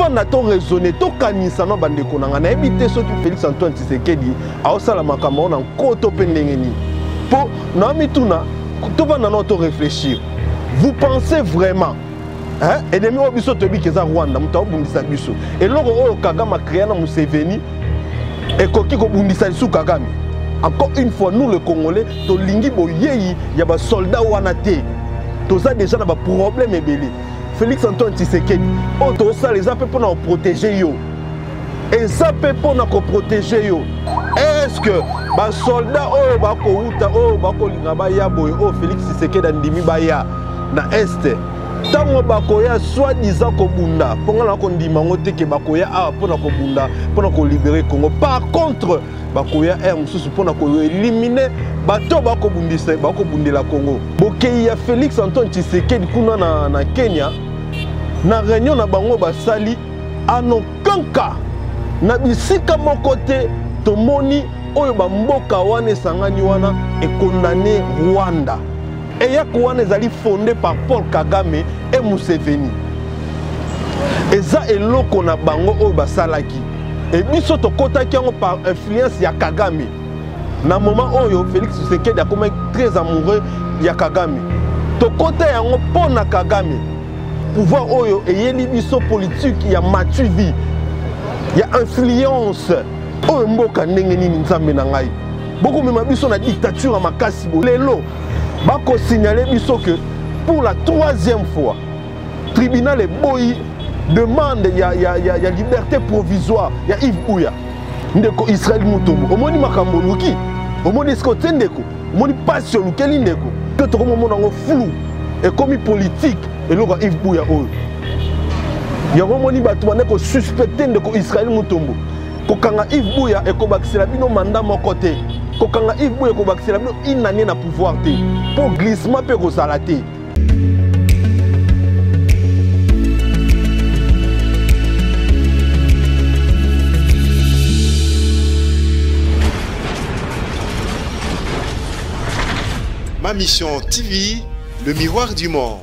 tovanda to raisonner to kanisa no bande konanga na ebité soki Félix Antoine Tshisekedi aosala makambo na nkoto pe ndenge ni po na mituna tovanda no to réfléchir. Vous pensez vraiment hein ennemi obiso tobi keza Rwanda muta obundisa biso et loko oyo Kagame créé na Museveni et koki ko bundisa lisu Kagame. Encore une fois nous le Congolais to lingi boyeyi ya ba soldats wana te. Toza déjà na ba problème ebele. Félix Antoine Tshisekedi o to ça les appels pour protéger yo. Et ça peut pour protéger yo. Est-ce que ba soldats o ba ko uta o ba ko linga ba ya boy o Félix Tshisekedi andimi ba ya na est tango bakoya soi-disant kobunda ponga na kondima ngote ke bakoya a pona kobunda pona ko libérer Congo. Par contre bakoya mususu pona ko éliminer bato bakobundisa bakobundela Congo. Bokei ya Félix Antoine Tshisekedi kuna na Kenya na réunion na bango basali ano kanka na bisika mokote tomoni oyo bamboka wana sangani wana e condamné Rwanda. Et Yakouane est fondé par Paul Kagame et Museveni. Et ça est l'eau qu'on a bango au basalaki. Et biso to kota qui ont par influence ya Kagame. Na moment où Félix Tshisekedi a comme très amoureux ya Kagame. To kota ya ngo pona Kagame. Pouvoir oyo et yeli biso politique ya matuvi. Ya influence. Oyo mboka ndenge nini nzambe na ngai. Beaucoup même biso na dictature makasi bo. Lelo bako signaler biso que pour la 3e fois tribunal boyi demande ya liberté provisoire ya Yves Buya ndeko Israël Mutombo omoni makambo luki omoni skote ndeko omoni passion lukeli ndeko que to komo mona ngo flou et comme politique et loko Yves Buya oyo ya omoni batu bane ko suspecter ndeko Israël Mutombo kokanga Yves Buya et ko bakisela bino mandat moko te kokanga Yves Buya ko bakisela bino une année na pouvoir te pour glissement pe ko salate. Ma Mission TV, le miroir du monde.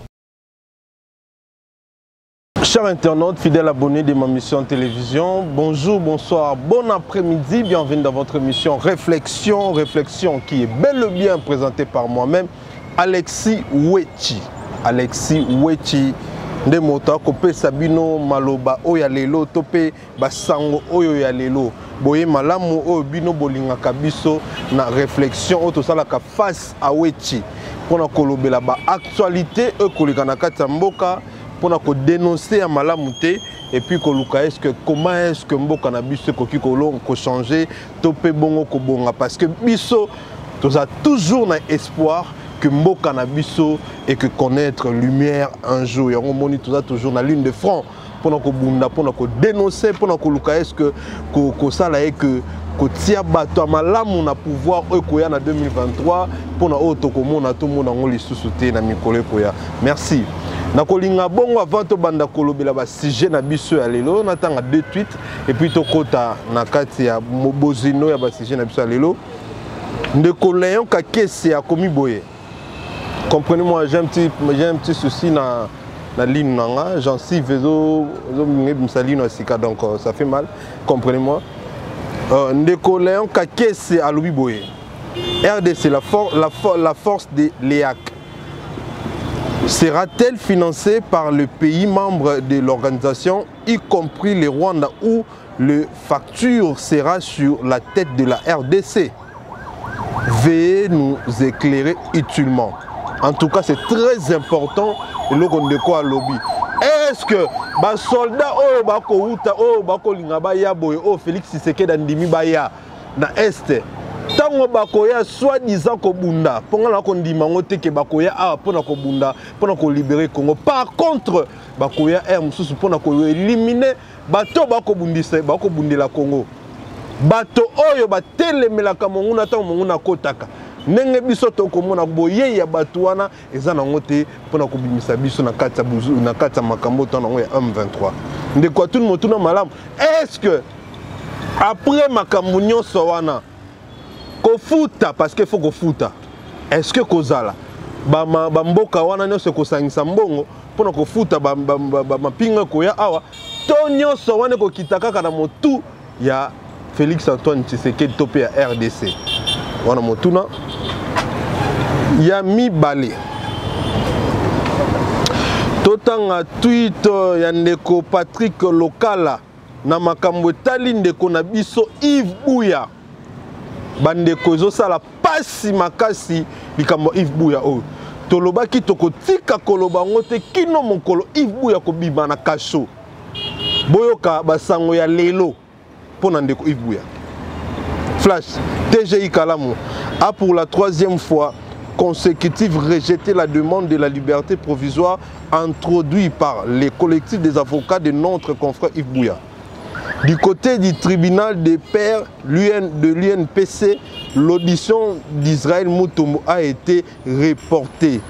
Chers internautes, fidèles abonnés de Ma Mission Télévision, bonjour, bonsoir, bon après-midi, bienvenue dans votre émission Réflexion, qui est bel et bien présentée par moi-même, Alexis Wechi. Alexis Wechi, nde moto akope sabino maloba oya lelo tope basango oyo ya lelo. Boye malamu oyo bino bolingaka biso na réflexion oyo tosalaka face à Wechi. Pona kolobela ba actualité e koleka na kati ya mboka pour nous dénoncer à malamouté et puis comment est-ce que mboka na biso koki kolon ko changer topé bongo ko bonga parce que biso tu as toujours un espoir que mboka na biso et que connaître lumière un jour yango moni tu as toujours na ligne de front pour nous bunda pour nous dénoncer pour nous est-ce que ko sala et que kotia bato malamu na pouvoir okoya na 2023 pour na auto komona tout monde ngoli lisusu na mikolo koya. Merci. Na kolinga bongo avant to banda kolobela ba sujet na biso ya lelo natanga 2 tweets et puis to kota na kati ya mobozino ya ba sujet na biso ya lelo ndeko Léon Kakese a komi boye. Comprenez-moi, j'ai un petit souci na ligne nanga, j'en suis vezo msalino asika donc ça fait mal. Comprenez-moi. Ndeko Léon Kakese a lobi boye. RDC la force de l'EAC sera-t-elle financée par le pays membre de l'organisation, y compris le Rwanda, où le facture sera sur la tête de la RDC? Veuillez nous éclairer utilement. En tout cas, c'est très important le quoi lobby. Est-ce que les soldats Félix Tshisekedi andimi baya na est tango bakoya soi-disant kobunda ponga na kondima ngote ke bakoya a pona kobunda pona ko libérer Congo. Par contre bakoya mususu pona ko éliminer bato bakobundisa bakobundela Congo. Bato oyo batelemelaka monguna tango monguna kotaka ndenge biso tokomona boye ya bato wana eza na ngote pona kobimisa biso na kati ya buzu na kati ya makambo tano ya M23 ndeko tout le monde malamu. Est-ce que après makambo nyonso wana kofuta parce qu'il faut kofuta est-ce que kozala bamboka wana nyonso ekosangisa mbongo mpona kofuta bamapinga koya awa to nyonso wana ekokita kaka na motu ya Félix Antoine Tshisekedi to mpe ya RDC wana motuna ya mibale. Totanga tweet ya ndeko Patrick Lokala na makambo etali ndeko na biso Yves Buya bandeko ezosala pasi makasi likambo Yves Buya oyo tolobaki tokotika koloba ngo te kino mokolo Yves Buya kobima na kasho boyoka basango ya lelo mpona ndeko Yves Buya. Flash TGI Kalamu a pour la 3e fois consécutive rejeté la demande de la liberté provisoire introduite par les collectifs des avocats de notre confrère Yves Buya. Du côté du tribunal des pairs de l'UNPC, l'audition d'Israël Mutombo a été reportée.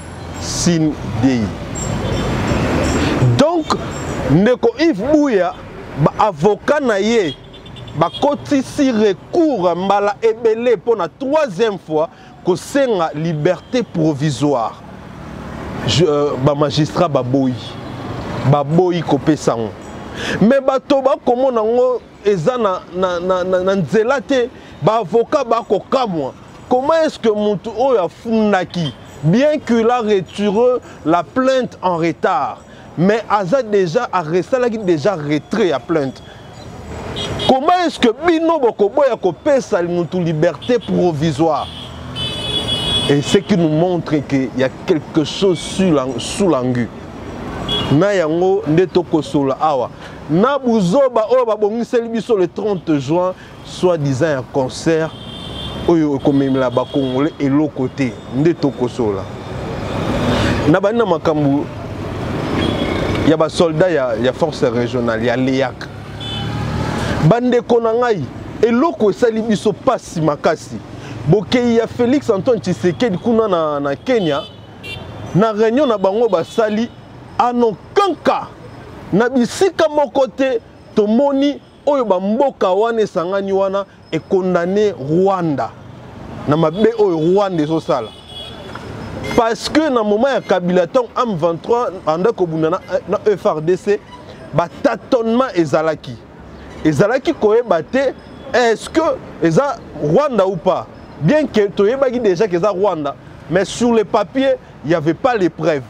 Sin Dei. Donc, ndeko Yves Buya, avocat naye, bakotisi recours mbala ebele pour la 3e fois que c'est la liberté provisoire. Magistrat baboyi kopé sango. Mais bato ba komo nango eza na nzela te ba avocat ba kokamwa. Comment est-ce que mutu oyo afundaki bien qu'il a retiré la plainte en retard mais aza déjà arrestalaki déjà retrait à plainte. Comment est-ce que bino bokoboya kopesa mutu liberté provisoire? Et ce qui nous montre qu'il y a quelque chose sous l'angu. Na yango ndeto kosola awa. Na buzoba oyo babongiseli biso le 30 juin soi-disant un concert oyo komemela ba Congolais et l'autre côté ndeto kosola. Na bana makambu ya ba soldat ya force régionale ya LEAC. Bande konangai et l'autre esali biso pasi makasi. Bokei ya Félix Antoine Tshisekedi kuna na Kenya na réunion na bango basali en aucun cas na bisika mokote tomoni oyo bamboka wana esangani wana e condamné Rwanda na mabe oyo Rwanda ezosala parce que na moment ya Kabila tong M23 anda kobunda na FRDC batatonnement ezalaki koyeba te est-ce que eza Rwanda ou pas. Bien que tu aies déjà que c'est Rwanda, mais sur les papiers, il n'y avait pas les preuves.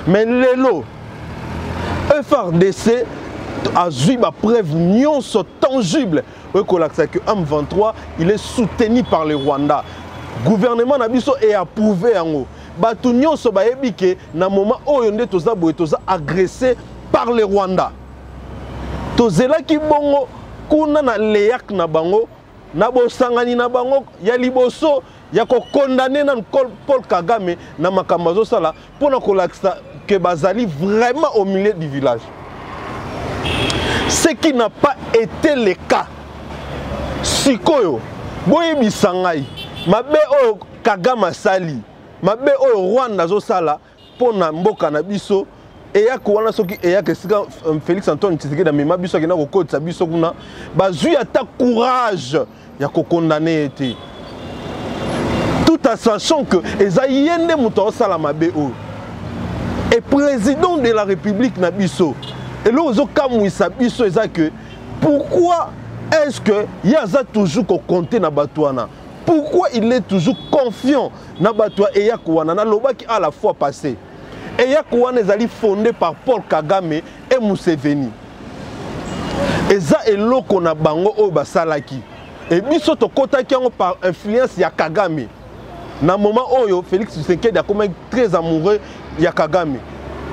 Mais l'élo, FRDC a eu des preuves non tangibles. Que M23, il est soutenu par le Rwanda. Le gouvernement Nabiso est approuvé en haut. Batu nyonso ba ebike na moment où on est agressé par le Rwanda. Tozela ki bongo kuna na leyak na bango. Nabo sangani na bango ya liboso ya ko condamner na Paul Kagame na makamazo sala pour na kolakisa que bazali vraiment au milieu du village. Ce qui n'a pas été le cas. Sikoyo boye bisangai mabe o Kagame sali mabe o Rwanda zo sala pour na mboka na biso et ya kuwana soki et ya que Félix Antoine Tshisekedi mema biso kina ko kotsa biso kuna bazui ata courage ya ko condamner été tout en sachant que ezayende muto sala mabe o et président de la République na biso et là ozo kamwisa biso eza que pourquoi est-ce que yaza toujours ko compter na batwana pourquoi il est toujours confiant na batwa et ya kuwana na lobaki à la fois passé et ya kuwana ezali fondé par Paul Kagame et Museveni eza eloko na bango o basalaki et biso to kotaki yango par influence ya Kagame na moment oyo Félix Tshisekedi a comme très amoureux ya Kagame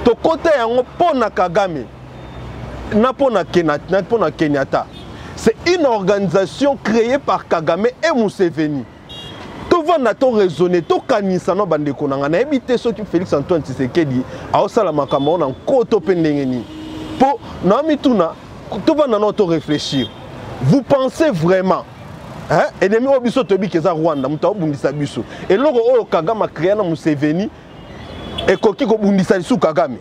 to kota yango pona Kagame na pona Kenyatta. C'est une organisation créée par Kagame et Museveni. Tout va nato raisonner, tout kanisa no bande konanga na ebité so Félix Antoine Tshisekedi a osala makambo na koto pendengeni. Po na mituna tout va nato réfléchir. Vous pensez vraiment hein ennemi obiso tobi keza Rwanda muta obundisa biso. Et loko oyo Kagame a créé na Museveni e koki ko bundisa su Kagame.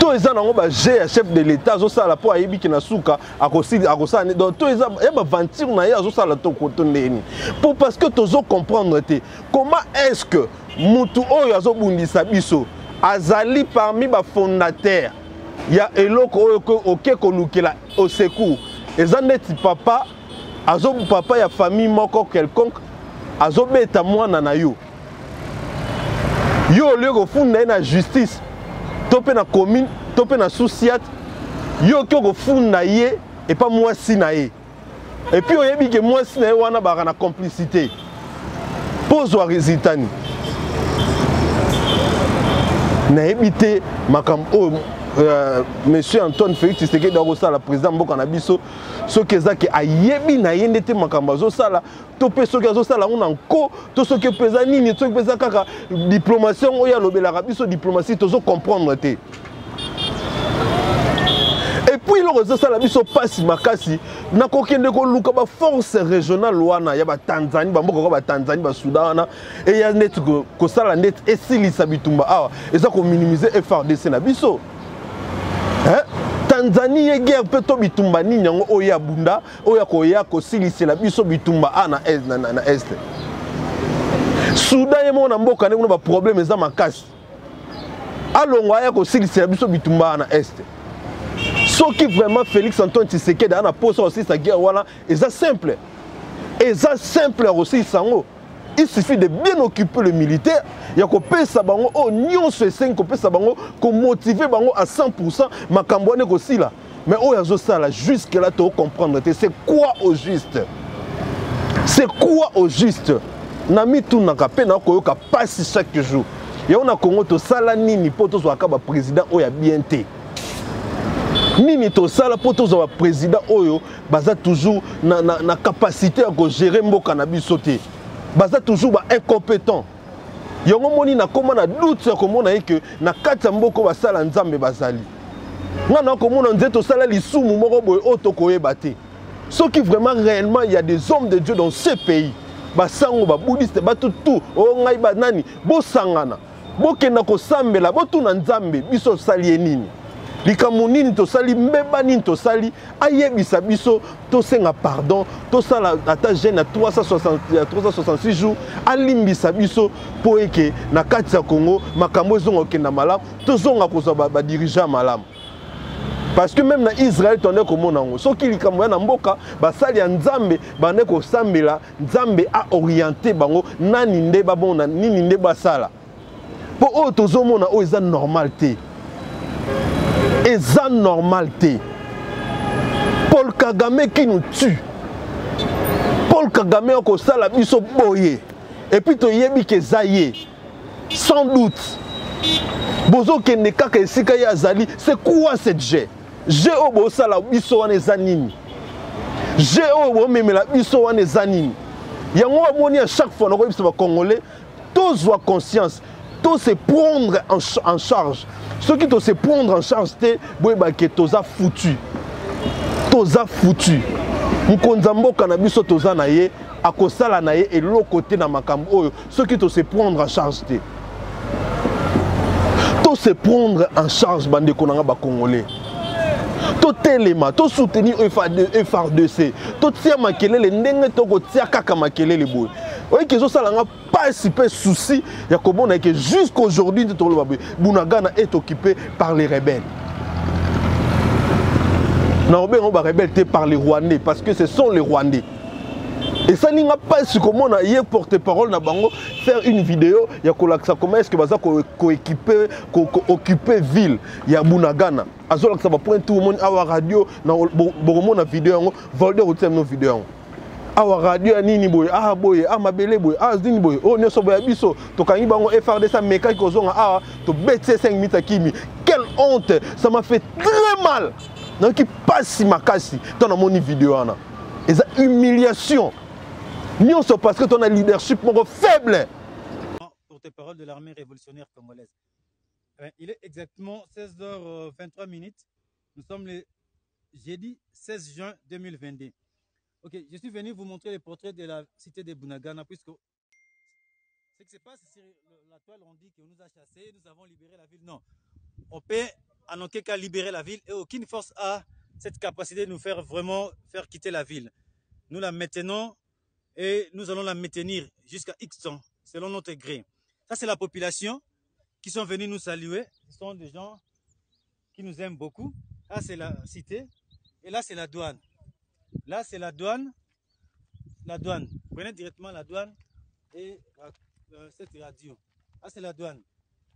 To eza nango ba G chef de l'état zo sala po ayebi ki na suka akosala donc to eza ya ba aventure na ye azo sala to koto ndeni pour parce que tozo comprendre te comment est-ce que mutu oyo azo bundisa biso azali parmi ba fondateurs ya eloko oyo oke kolukela au secours eza neti papa ya famille moko quelconque azo beta mwana na yo yo le kofunda na justice topé na commune topé na souciat yo ko kofunda ye et pas moi si na ye et puis oyebi que moi si na ye wana ba na complicité pose wa résultat ni na ebité makambo monsieur Antoine Félix Tshisekedi la président mboka na biso soki ezaki ayebi na ye ndete makambo azosala to pe soki azosala ngo na nko to soki peza nini soki peza kaka diplomatie oyo alobelaka biso diplomatie tozo comprendre te et puis le azosala biso pasi makasi na kokende ko luka ba force régionale wana ya ba Tanzanie ba mboka ba Tanzanie ba Soudan et ya net ko sala net esilisa bitumba awa eza ko minimiser FRDC na biso. Tanzanie ye guerre peto bitumba ni nyango oya bunda oya koya ko silisela biso bitumba na est Soudan ye mona mboka ne ba problème eza makasi alongo aya ko silisela biso bitumba na est soki vraiment Félix Antoine Tshisekedi ana posa aussi sa guerre wala eza simple aussi sango. Il suffit de bien occuper le militaire. Il y a pesa bango oh nyonso 5 pesa bango ko motiver bango à 100% makambone aussi là. Mais oh yazo ça là jusque là tu comprendre c'est quoi au juste? C'est quoi au juste? Nami tout na ka na ko yoka passe chaque jour. Ya on a Congo to sala nini poto zo akaba président oya bien té. Nini to sala poto zo président oyo baza toujours na capacité à gérer mboka na biso té. Baza toujours ba incompétent. Yongo moni na koma na doute ya komona que na kati ya mboko basala nzambe bazali. Ngana komona nzeto sala lisumu moko boye otokoyeba te. Ce qui vraiment réellement il y a des hommes de Dieu dans ce pays. Basango ba bouddhiste ba tout o ngai ba nani bo sangana. Bo kena ko sambela bo tuna nzambe biso sali nini. Likambo nini to sali mbeba nini to sali ayebisa biso to senga pardon to sala ata jeune à 366 jours alimbisa biso po eke na kati ya Congo makambo zongo kenda malam to zonga ko ba dirigeant malam parce que même na Israël tonne ko monango soki likambo na mboka basali ya nzambe bane ko sambela nzambe a orienté bango nani nde babona nini nde basala po o to zomona o eza normalité. Eza normalité. Paul Kagame qui nous tue. Paul Kagame a sala biso boye. Et puis to yebi ke zaye. Sans doute. Bozo kende kaka esika ya zali. C'est quoi cette G? G o bo sala biso wane zanini. G o bo memela biso wane zanini. Yango amoni à chaque fois na ko biso ba Congolais, tous ont conscience, tous se prendre en charge. Ceux qui se prendre en charge, c'est que toza foutu. Toza foutu. Mukonzambo kanabiso toza naye, akosala naye et l'autre côté na makambo. Ceux qui se prendre en charge, c'est tous se prendre en charge bande konanga ba Congolais. To telema, to soutenir FRDC, to tia makelele ndenge to ko tia kaka makelele boy. Oui, que ça n'a pas si peu souci. Il y a comment que jusqu'aujourd'hui, Bunagana est occupé par les rebelles. Non, on va rebelle par les Rwandais parce que ce sont les Rwandais. Et ça n'a pas si comment on a hier porte-parole na bango faire une vidéo. Il y a comment est-ce que baza co-équiper, occuper ville. Il y a Bunagana. Azola que ça va prendre tout le monde à la radio. Na boromon na vidéo, volder ou nos vidéos. Awa radio nini boye boye mabele boye zini boye nyoso boye biso to kangi bango FRDC meka ko zonga to betse 5 minutes kimi. Quelle honte, ça m'a fait très mal. Donc qui passe si makasi ton na moni vidéo ana. Et ça humiliation. Nyoso parce que ton a leadership moko faible. Porte-parole de l'armée révolutionnaire congolaise. Il est exactement 16h23 minutes. Nous sommes le jeudi 16 juin 2022. Ok, je suis venu vous montrer les portraits de la cité de Bunagana, puisque ce qui se passe sur la toile, on dit qu'on nous a chassés, nous avons libéré la ville. Non, on peut en aucun cas libérer la ville et aucune force a cette capacité de nous faire vraiment faire quitter la ville. Nous la maintenons et nous allons la maintenir jusqu'à X temps, selon notre gré. Ça, c'est la population qui sont venus nous saluer. Ce sont des gens qui nous aiment beaucoup. Là, c'est la cité. Et là, c'est la douane. Là, c'est la douane. La douane. Vous prenez directement la douane et cette radio. Là, c'est la douane.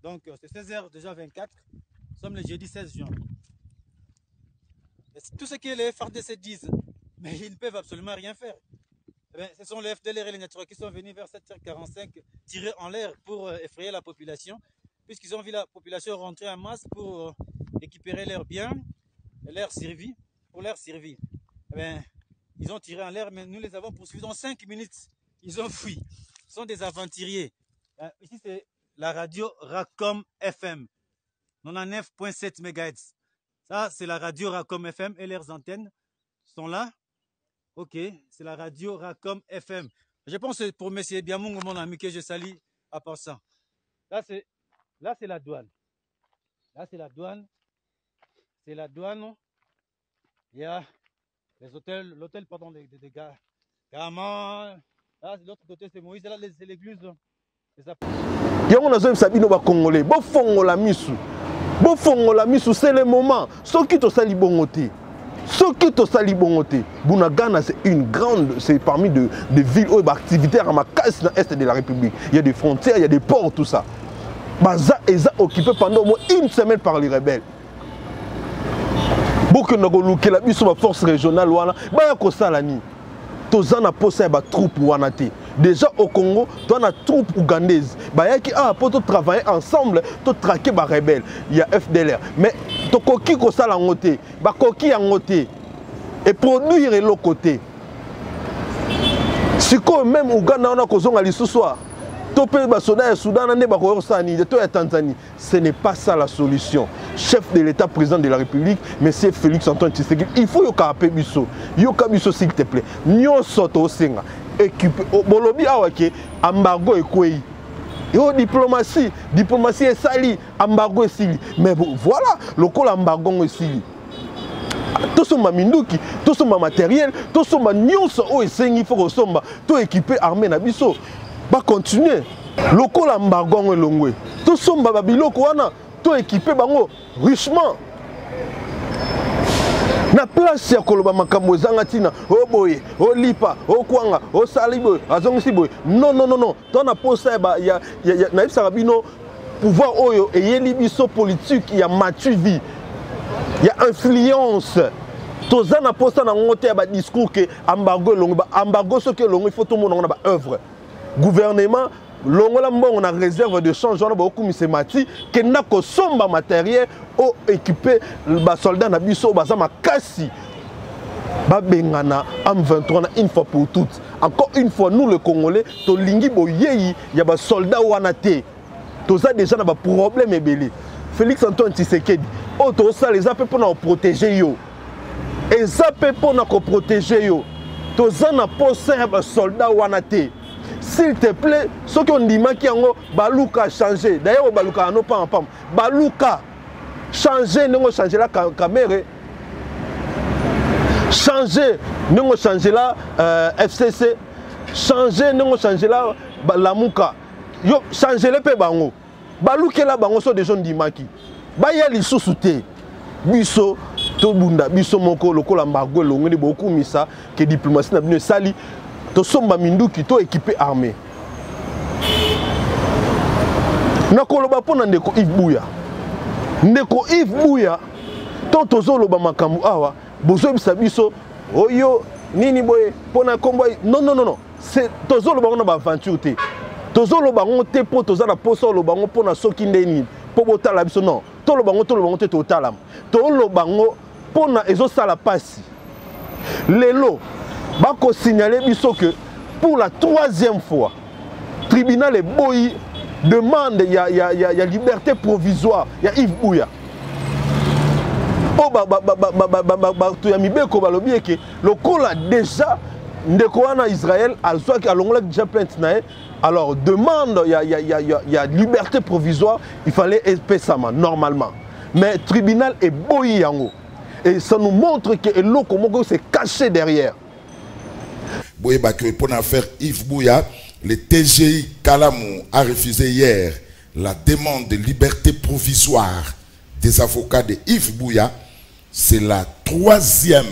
Donc, c'est 16h déjà 24. Nous sommes le jeudi 16 juin. Et tout ce que les FARDC disent, mais ils ne peuvent absolument rien faire. Eh bien, ce sont les FDLR et les Naturels qui sont venus vers 7h45 tirer en l'air pour effrayer la population, puisqu'ils ont vu la population rentrer en masse pour récupérer leurs biens et leur survie, pour leur survie. Eh bien, ils ont tiré en l'air, mais nous les avons poursuivis dans 5 minutes. Ils ont fui. Ce sont des aventuriers. Ici, c'est la radio Racom FM, 99.7 MHz. Ça, c'est la radio Racom FM et leurs antennes sont là. Ok, c'est la radio Racom FM. Je pense que pour M. Biamungu, mon ami, que je salue à part ça. Là, c'est la douane. Là, c'est la douane. C'est la douane. Il y a les hôtels, l'hôtel, pardon, des gars. Là, de l'autre côté, c'est Moïse. Là, c'est l'église. Yango nazo sabino ba congolais. Bo fongo la misu. Bo fongo la misu, c'est le moment. Soki to sali bongote. Soki to sali bongote. Bunagana, c'est une grande, c'est parmi des villes où l'activité à ma casse dans l'est de la République. Il y a des frontières, il y a des ports, tout ça. Baza est occupé pendant au moins une semaine par les rebelles. Beaucoup de gens la biso force régionale wana ba ko salani. Tozana posa ba troupe wana te. Déjà au Congo, tu as une troupe ougandaise. Qui a pour travailler ensemble, pour traquer les rebelles. Il y a FDLR. Mais tu as un ça en côté, et produire de l'autre côté. Si même Ouganda, on a causé à soir. Ce n'est pas ça la solution. Chef de l'État, président de la République, M. Félix Antoine Tshisekedi, il faut que Bisso, s'il te plaît. Nous sommes équipé bolobi awake embargo ekoi yo diplomatie est sali embargo esili mais bon, voilà lokola embargo esili to somba minduki to somba matériel to somba nyonso o esengi faut kosomba to équiper armée na biso ba continuer lokola embargo elongwe to somba ba biloko wana to équiper bango richement na place ya koloba makambo ezanga tina o boye o lipa o kwanga o salibo azongisi boye non to na posa ya na ibisa bino pouvoir oyo eyeli biso politique ya matuvi ya influence toza na posa na ngote ya ba discours que embargo longo ba embargo ce que longo il faut tout monde na ba œuvre gouvernement longola mbongo na réserve de change wana ba komisa mati ke na ko somba matériel o équiper ba soldats na biso baza makasi ba bengana am 23 na une fois pour toutes. Encore une fois nous le Congolais to lingi boyeyi ya ba soldats wana te toza déjà na ba problème ebele. Félix Antoine Tshisekedi o to ça les appels pour na protéger yo et ça peut pour na ko protéger yo toza na poste ya ba soldats wana te. S'il te plaît, ceux qui ont dit que Baluka a changé. D'ailleurs, Baluka n'a pas en pam. Baluka changer, nous changer la caméra. Changer, nous changer la FCC. Changer, nous changer la Lamuka. Yo changer le pe bango. Baluka la bango sont des gens d'Imaki. Baya li sous-souté. Biso to bunda, biso moko lokola mbargo longue beaucoup misa que diplomatie n'a bien sali. To somba minduki to équipé armée. Nakoloba pona ndeko Yves Bouya. Ndeko Yves Bouya to tozoloba makambu awa bozo bisabiso oyo nini boye pona kombo non c'est tozoloba na ba aventure te. Tozoloba ngote po tozala poso loba ngo pona soki ndeni po botala biso non. Toloba ngo te totalam. Toloba ngo pona ezo sala pasi. Lelo Bako signaler que pour la 3e fois, le tribunal est boy demande il y a liberté provisoire, il y a Yves Bouya. Oh tu as mis beko balobi que le col a déjà ndekwana Israël a l'ongla déjà plainte nae. Alors demande il y a liberté provisoire, il fallait payer ça normalement. mais le tribunal est boyi yango. Et ça nous montre que l'Okomoko s'est caché derrière. Pour l'affaire Yves Bouya, le TGI Kalamou a refusé hier la demande de liberté provisoire des avocats de Yves Bouya. C'est la 3e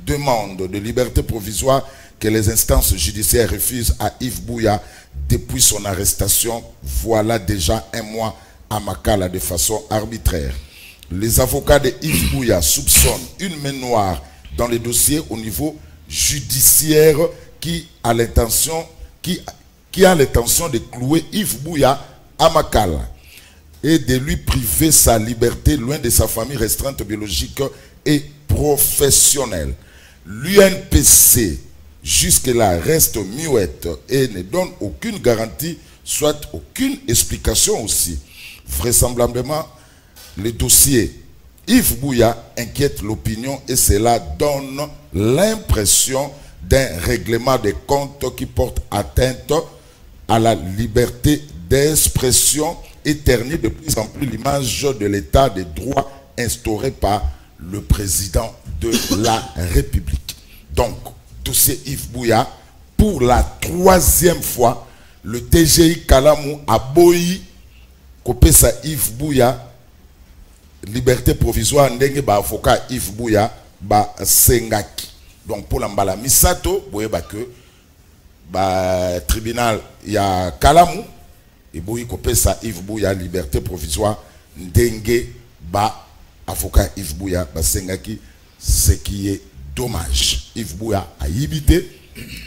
demande de liberté provisoire que les instances judiciaires refusent à Yves Bouya depuis son arrestation. Voilà déjà un mois à Makala de façon arbitraire. Les avocats de Yves Bouya soupçonnent une main noire dans les dossiers au niveau judiciaire qui a l'intention de clouer Yves Bouya à Makala et de lui priver sa liberté loin de sa famille restreinte biologique et professionnelle. L'UNPC jusque-là reste muette et ne donne aucune garantie, soit aucune explication aussi. Vraisemblablement, le dossier Yves Bouya inquiète l'opinion et cela donne l'impression d'un règlement des comptes qui porte atteinte à la liberté d'expression et ternit de plus en plus l'image de l'état de droit instauré par le président de la République. Donc, dossier Yves Bouya, pour la 3e fois, le TGI Kalamou a boyi Kopesa Yves Bouya liberté provisoire ndenge ba avocat Yves Bouya ba sengaki. Donc pour l'ambala misato boye ba que ba tribunal ya Kalamou et boyi Kopesa Yves Bouya liberté provisoire ndenge ba avocat Yves Bouya ba sengaki, ce qui est dommage. Yves Bouya a yibité,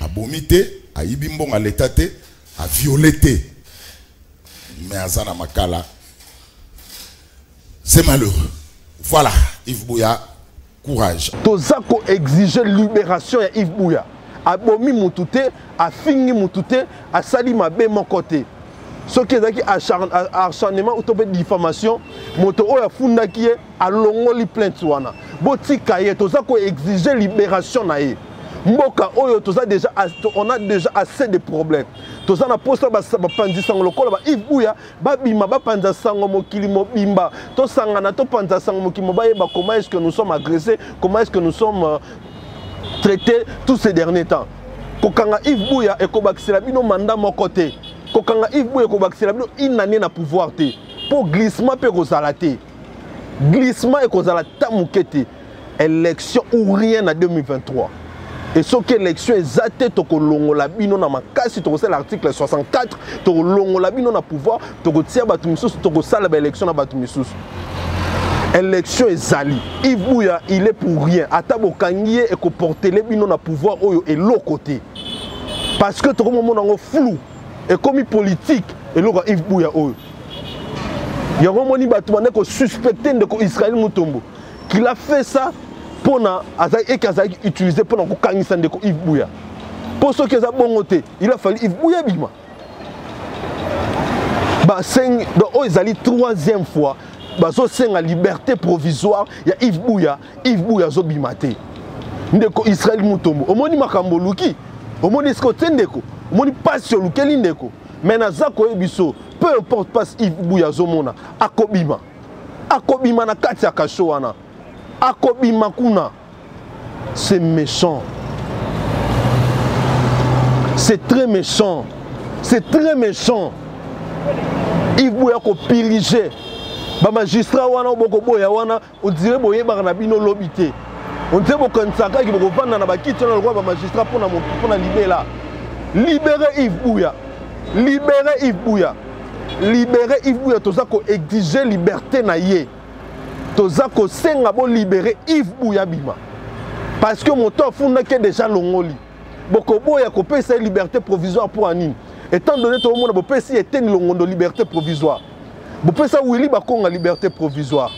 a bomité, a yibimbon à l'étaté, a violeté. Mais Azana Makala, c'est malheureux. Voilà, Yves Bouya, courage. Tozako exiger libération de Yves Bouya. Abomi Moutouté, a fini Moutouté, a sali mabe mon côté. Ce qui est acharnement ou diffamation, moto oya funda qui est à longoli plainte wana. Boti kaye, tozako exiger libération na ye. Mboka oyo on a déjà assez de problèmes. Toza na posta ba panzi sango lokola ba Yves Bouya ba bima ba panza sango mokili mobimba to sangana to panza sango mokili mobaye ba comment est-ce que nous sommes agressés, comment est-ce que nous sommes traités tous ces derniers temps. Kokanga Yves Bouya et kobakisela bino mandat mon côté. Kokanga Yves Bouya kobakisela bino une année na pouvoir te. Pour glissement pe kozala te. Glissement et kozala tamukete. Élection ou rien en 2023. Et ce que l'élection est zate, toko longo la bino na makasi, toko c'est l'article 64, toko longo la bino na pouvoir, toko tia batumisus, toko sala ba élection na batumisus. Élection est zali. Yves Bouya, il est pour rien. Atabo kangiye et ko porter les bino na pouvoir oyo et l'autre côté. Parce que toko moment nango flou et comme politique et l'autre Yves Bouya oyo. Yango moni batu mané ko suspecter de ko Israël Mutombo qu'il a fait ça pour utiliser pour Yves Bouya. Pour ceux qui ont bon côté, il a fallu Yves Bouya bima. Donc ils allaient 3e fois, c'est la liberté provisoire. Il y a Yves Bouya zo bimate. Ndeko Israël Mutombo. Omoni makambo luki. Omoni skote ndeko. Omoni passion lukeli ndeko. Mais na zako ebiso, peu importe pas Yves Bouya zo mona akobima. Akobima na kati ya kashowana. Akobi Makuna, c'est méchant. C'est très méchant. C'est très méchant. Yves Bouya ko piriger. Ba magistrat wana boko boya wana, on dirait boye ba na bino lobité. On dirait boko nsaka ki boko vanda na ba kiti na roi ba magistrat pour na libérer. Libérer Yves Bouya. Libérer Yves Bouya. Libérer Yves Bouya tozako exiger liberté na ye. Tozako senga bo libérer Yves Bouya bima. Parce que mon temps funda que déjà longoli. Boko boya ko pesa liberté provisoire pour Anine. Étant donné tout le monde bo pesa était longondo liberté provisoire. Bo pesa Willy Bakonga liberté provisoire.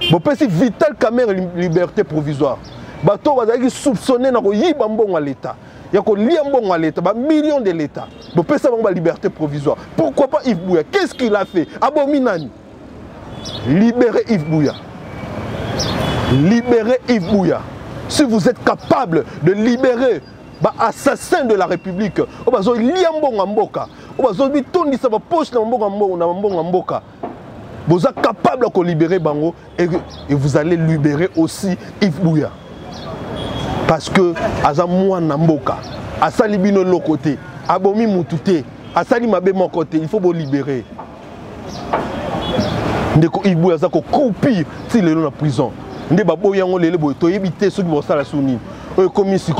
Bo pesa Vital Kamerhe liberté provisoire. Bato bazaki soupçonné na ko yiba mbongo à l'état. Ya ko lia mbongo à l'état, ba millions de l'état. Bo pesa bango liberté provisoire. Pourquoi pas Yves Bouya? Qu'est-ce qu'il a fait? Abominani. Libérez Yves Bouya. Libérez Yves Bouya. Si vous êtes capable de libérer l'assassin de la République, Vous êtes capable de libérer Bango et vous allez libérer aussi Yves Buya. Parce que Azamouan Namboka, Asali Bino l'autre côté, Abomi Moutouté, Asali Mabé mon côté, il faut vous libérer. Ndeko Yves Buya Zako coupi s'il est dans la prison. Ndeba Boyango Lele Boy, to éviter ceux qui vont la souni. Comme ici,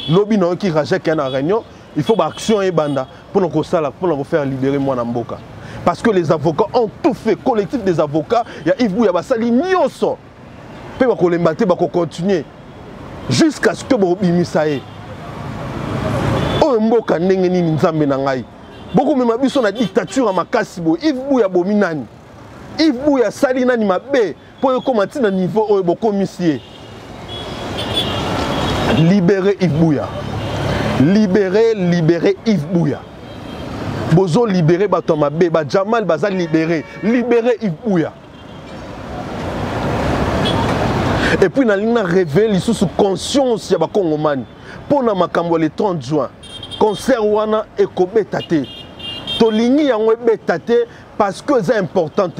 lobby non qui rejette une réunion, il faut action et banda pour nous faire libérer moi Namboka. Parce que les avocats ont tout fait, collectif des avocats, il y a Yves Buya Basali Nyoso. Peut pas les mater, pas continuer jusqu'à ce que vous bimisaye. Oh Mboka Nengeni Nzambe Nangai. Beaucoup même abusent la dictature à Makasibo. Yves Buya Bominani. Yves Buya Salina ni Mabe pour commenter le niveau où beaucoup commissaire. Libérer Yves Buya. Libérer Yves Buya. Bozo libérer Batoma B, Jamal Baza libérer Yves Buya. Et puis, on a révélé sous conscience de Congomani. Pour na makambo le 30 juin, concert wana ekobe tate. To lingi yango betate parce que c'est important.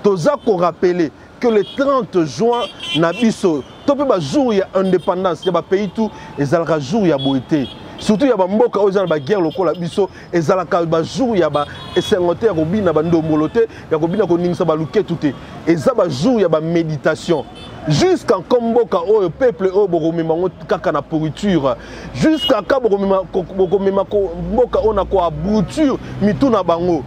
Toza ko rappeler que le 30 juin na biso, to pe ba jour ya indépendance, ya ba pays tout ezalaka jour ya boité. Surtout ya ba mboka oza na ba guerre lokola biso ezalaka ba jour ya ba esengote ya kobina ba ndomolote ya kobina ko ningisa ba luke touté. Eza ba jour ya ba méditation. Jusqu'à Komboka au peuple au Boromimango kaka na pourriture. Jusqu'à Kaboromima Mboka on a quoi abouture mituna bango.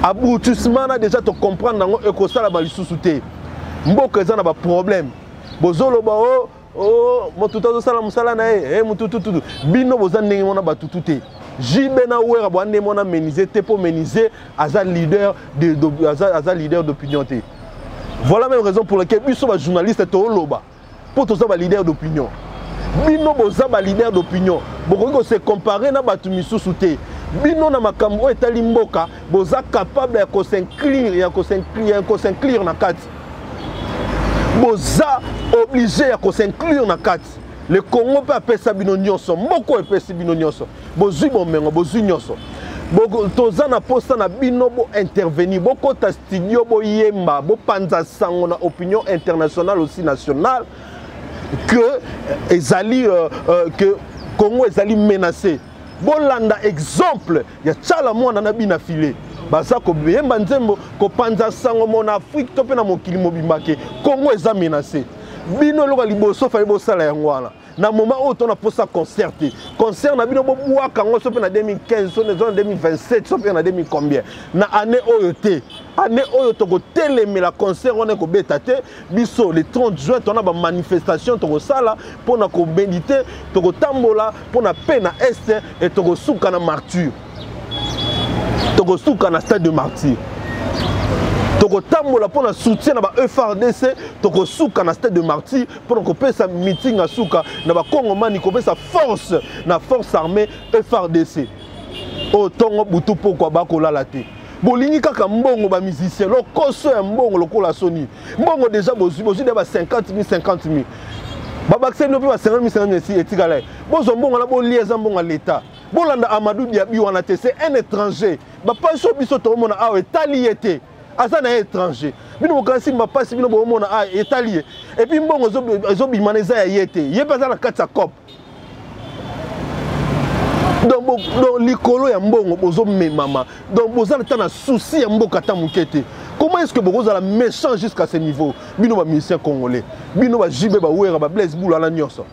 Aboutissement déjà te comprendre nango ekosala ba lisusuté. Mboka ezana ba problème. Bozolo ba oh motuto sala musala na mututu bino bozandenge mona ba tututé. Jibe na wera bande mona meniser te po meniser aza leader leader d'opinion te. Voilà la même raison pour laquelle Biso va journaliste est au loba. Pour tous les leaders d'opinion. Bino boza ba leader d'opinion. Beaucoup se comparer na batu misusute. Bino na makambo etali mboka boza capable de s'inclure na kati. Boza obligé de s'inclure na kati. Le Congo peut appeler ça bino nyonso. Mboko appeler ça bino nyonso. Bozui bomengo, bozui nyonso. Toza na posta na bino bo intervenir boko ta studio bo yemba bo panza sango na opinion internationale aussi nationale que ezali que Congo ezali menacé bolanda exemple ya tchala mwana na bina filé baza ko yemba nzembo ko panza sango mon Afrique to pe na mokili mobimake Congo eza menacé bino loka liboso fa bo sala yango wana. Na moment où on a posé concert na bino bo bwaka ngo so pe na 2015 so na 2027 so pe na 2000 combien na année oyote année oyoto ko telemela concert on ko betate biso le 30 juin on a ba manifestation to ko sala pour na ko méditer to ko tambola pour na paix na est et to ko suka na martyr to ko suka na stade de martyr. Toko tambola pour na soutien na ba FRDC toko suka na stade de martyr pour ko pesa meeting à suka na ba Congomani ko pesa force na force armée FRDC o tongo butu poko ba ko lala te bolingi kaka mbongo ba musicien lo koso ya mbongo lokola soni mbongo déjà bozu de ba 50 000 baba kseno pe ba 50 000 si etikala bozo mbongo na bo liaison mbongo l'état bolanda Amadou Diaby wana te c'est un étranger ba pas so biso to mona awe taliete Asa na étranger. Bino mokansi mapasi bino bo mona a italien. Et puis mbongo zo bimaneza ya yete. Yepeza na kata cop. Donc likolo ya mbongo bozo memama. Donc bozana tana souci ya mboka ta mukete. Comment est-ce que bozo la méchant jusqu'à ce niveau? Bino ba musicien congolais. Bino ba jibe ba wera ba Blaise Boula la nyonso.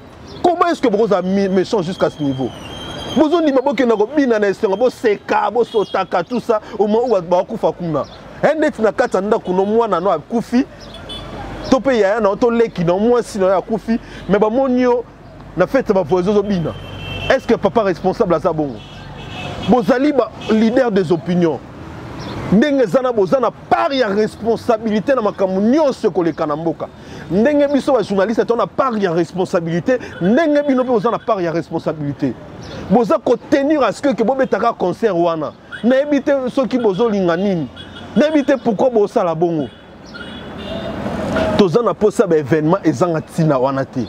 Comment est-ce que bozo la méchant jusqu'à ce niveau? Bozo ni maboke na ko bina na esengo bo seka bo sotaka tout ça au moment où ba kufa kuna. Endet na kata nda kuno mwana no akufi tope ya na to leki na mwa sino ya akufi mais ba monio na fête ba voisin bina. Est-ce que papa responsable à ça bongo? Bozali ba leader des opinions. Ndenge zana bozana part ya responsabilité na makambo nyonso ko leka na mboka. Ndenge biso ba journaliste on a part ya responsabilité, ndenge bino pe bozana part ya responsabilité. Boza ko tenir à ce que bobetaka concert wana. Na ebite so ki bozo linga nini. N'évitez pourquoi bossa la bongo. Tozana posa ba événement ezanga tina wanate.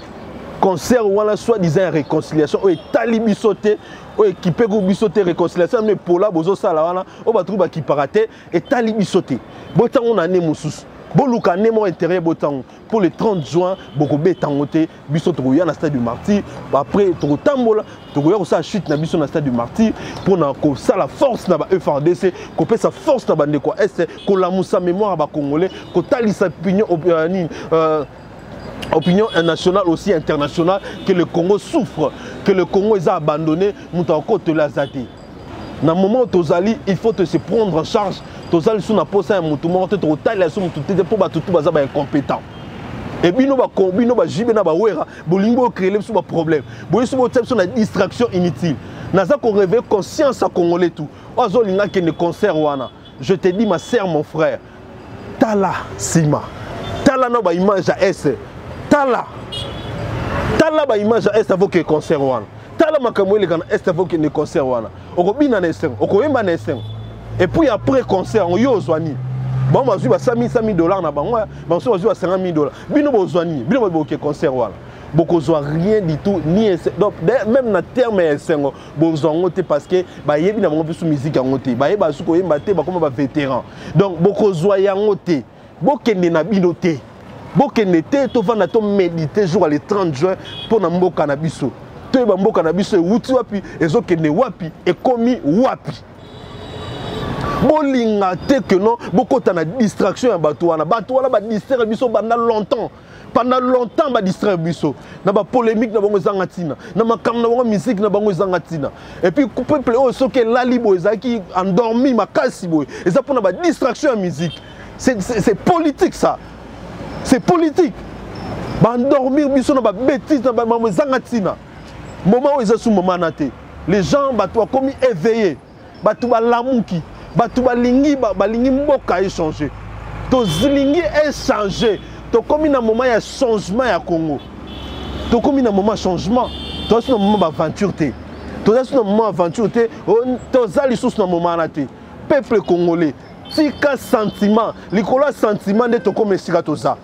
concert wana soi-disant réconciliation o etali bisoté o équipé ko bisoté réconciliation mais pour là bozo sala wana o ba trouba ki paraté etali bisoté botango na ne mususu boluka ne mo intérêt botango pour le 30 juin boko betangote biso to ya na stade du Martyr après to tambola to ya ko sa chute na biso na stade du Martyr pour na ko sa la force na ba FRDC ko pe sa force na bande ko est ko la musa mémoire ba congolais ko talisa opinion nationale aussi internationale que le Congo souffre, que le Congo est abandonné, nous avons la zati. Dans le moment où tozali, il faut se prendre en charge. Tozali sous na posa un moutoumon, tu total sur tout pour ba tout baza ba incompétent. Et puis nous ba combiner ba jibe na ba wera, bolingo créer sur ba problème. Boyi sur sur la distraction inutile. Naza ko réveiller conscience à congolais tout. Ozo linga que ne concert wana. Je te dis ma sœur mon frère. Tala sima. Tala no ba image à S. Tala ba image est avant que concert wana. Tala makamwe le kana est avant que ne concert wana. Okobina na eseng, okoyemba na eseng. Et puis après concert on yo zwani. Bon bazui ba $100,000 na bango, ba so bazui ba $50,000. Bino bozwani, bino ba que concert wana. Boko zo rien du tout ni donc même na terme eseng bozongo te parce que ba yebi na bango bisu musique yango te. Ba yeba su ko yemba te ba comme ba vétéran. Donc boko zo yango te. Bokende na bino te. Bokende te to vanda to méditer jour le 30 juin pour na mboka na biso. To ba mboka na biso wuti wapi ezokende wapi ekomi wapi. Bolinga te que non bokota na distraction ya bato wana ba distraire biso pendant longtemps. Pendant longtemps ba distraire biso. Na ba polémique na bango zangatina. Na makam na bango musique na bango zangatina. Et puis peuple o soke lali bo ezaki endormi makasi boy. Eza pour na ba distraction ya musique. C'est politique ça. C'est politique. Bandormir biso na ba bêtise na ba maman zangatina. Moment où ils sont moment naté. Les gens bato comme éveillés. Bato ba lamuki. Bato ba lingi mboka échanger. To zilingi échanger. To comme na moment ya changement ya Congo. To comme na moment changement. To na moment aventure té. To na moment aventure té. To zali sous na moment naté. Peuple congolais. Tika sentiment. Likola sentiment de to comme sikatoza.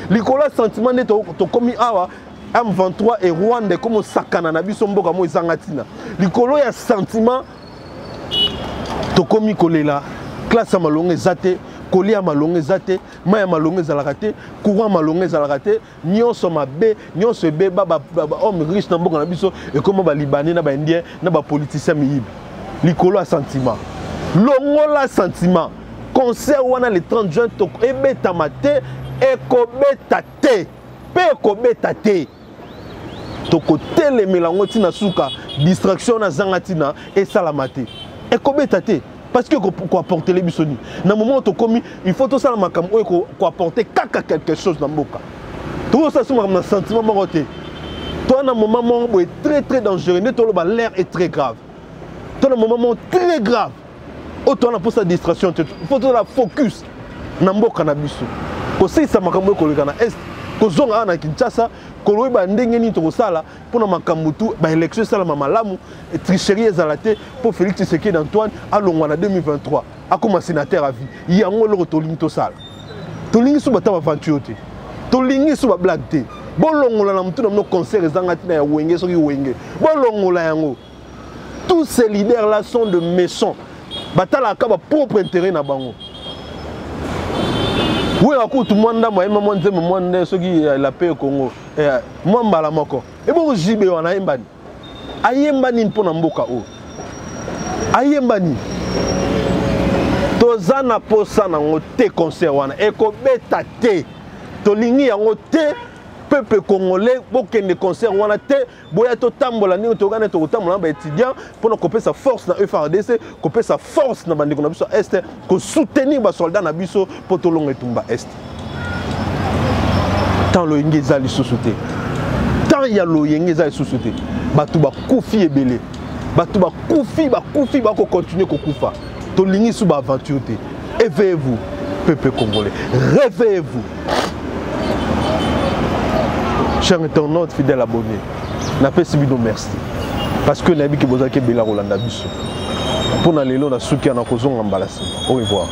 Likola sentiment de to comme awa M23 et Rwanda comme sakana na biso mboka mo izangatina. Likolo ya sentiment to komi kolela classe malonge zate kolia malonge zate maya malonge zalakate courant malonge zalakate nyonso mabe nyonso be ba homme riche na mboka na biso et comme ba libanais na ba indien na ba politicien miyibi. Likolo ya sentiment. Longola sentiment. Concert wana le 30 juin to ebeta mate ekobeta te. Pe ekobeta te. Toko tele melango tina suka distraction na zangatina et salamate. Et kobeta te parce que quoi apporter les bisoni. Na moment to komi il faut to sala makam o ko apporter quelque chose dans mboka. Tout ça suma na sentiment moroté. Toi na moment mo est très dangereux, ne to l'air est très grave. Toi na moment très grave. O to na pour sa distraction, il faut to la focus na mboka na biso. Ko sei sa makam ko le kana est ko zonga na Kinshasa. Koloy ba ndenge ni to sala pour na makamutu ba élection sala mamalamu et tricherie ezalate pour Félix Tshisekedi d'Antoine alongwa na 2023 akoma sénateur à vie yango lo to lingi to sala to lingi su bata aventure te to lingi su ba blague te bolongola na mutu na no concert ezangati na ya wenge soki wenge bolongola yango. Tous ces leaders là sont de méchants batala ka ba propre intérêt na bango. Oui, tout le monde a dit que la paix au Congo. Moi, je suis moko. Et bon, je suis Ayembani. Ayembani pour Namboka. Ayembani. Tozana posa na ngote concert wana. Eko beta te. Tolingi yango te. Peuple congolais, beaucoup de concerts wana te. Boya to tambola ni to gane to tambola ba étudiant pour na couper sa force na FRDC, couper sa force na bandeko na biso est, ko soutenir ba soldats na biso pour to longa etumba est. Tant lo ingeza li sosouté. Tant ya lo ingeza li sosouté. Batu ba kufi ebele. Batu ba kufi ba ko continuer ko kufa. To lingi sou ba aventure te. Éveillez-vous, peuple congolais. Réveillez-vous. Chers internautes, fidèles abonnés, n'a pas subi nos merci. Parce que Nabi Kibozake Bela Rolanda Bisso. Pour na lelo na souki na kozonga mbalasi. Au revoir.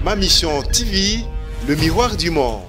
Ma Mission TV, le miroir du monde.